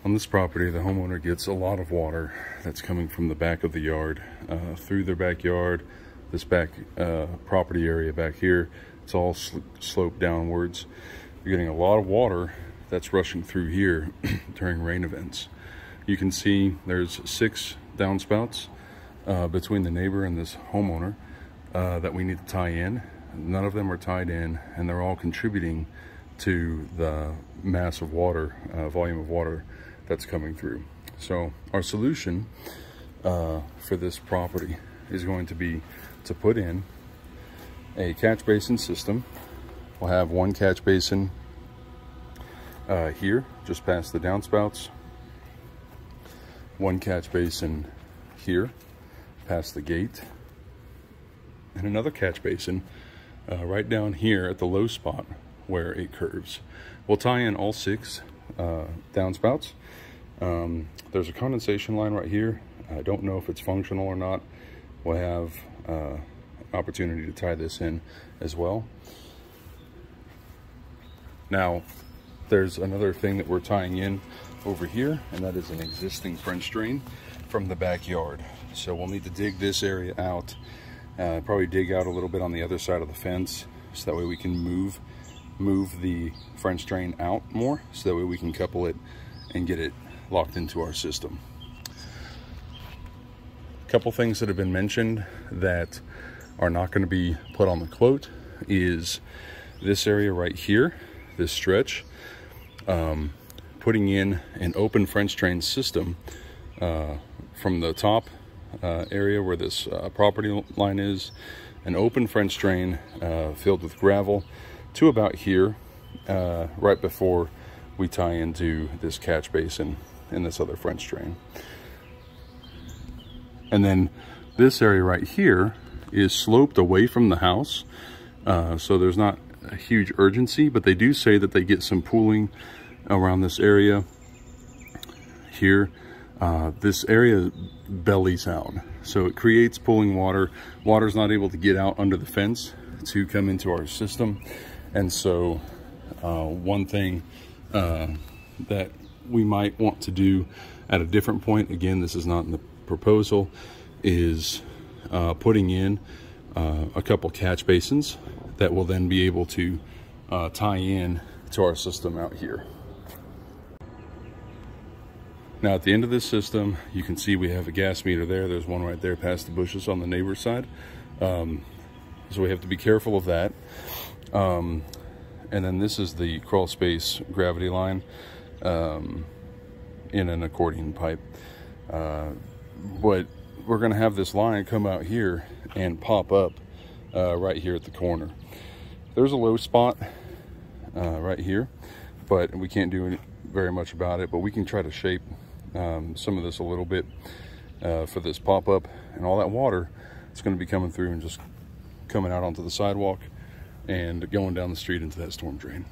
On this property, the homeowner gets a lot of water that's coming from the back of the yard, through their backyard. This back property area back here, it's all sloped downwards. You're getting a lot of water that's rushing through here during rain events. You can see there's 6 downspouts between the neighbor and this homeowner that we need to tie in. None of them are tied in, and they're all contributing to the mass of water, volume of water that's coming through. So our solution for this property is going to be to put in a catch basin system. We'll have one catch basin here, just past the downspouts. One catch basin here, past the gate. And another catch basin right down here at the low spot where it curves. We'll tie in all 6 downspouts. There's a condensation line right here. I don't know if it's functional or not. We'll have opportunity to tie this in as well. Now, there's another thing that we're tying in over here, and that is an existing French drain from the backyard. So we'll need to dig this area out, probably dig out a little bit on the other side of the fence, so that way we can move the French drain out more, so that way we can couple it and get it locked into our system. A couple things that have been mentioned that are not going to be put on the quote is this area right here, this stretch, putting in an open French drain system from the top area where this property line is, an open French drain filled with gravel to about here, right before we tie into this catch basin and this other French drain. And then this area right here is sloped away from the house, so there's not a huge urgency, but they do say that they get some pooling around this area here. This area bellies out, so it creates pooling water. Water's not able to get out under the fence to come into our system. And so one thing that we might want to do at a different point, again, this is not in the proposal, is putting in a couple catch basins that will then be able to tie in to our system out here. Now at the end of this system, you can see we have a gas meter there. There's one right there past the bushes on the neighbor's side. So we have to be careful of that. And then this is the crawl space gravity line in an accordion pipe. But we're gonna have this line come out here and pop up right here at the corner. There's a low spot right here, but we can't do very much about it, but we can try to shape some of this a little bit for this pop-up, and all that water is going to be coming through and just coming out onto the sidewalk and going down the street into that storm drain.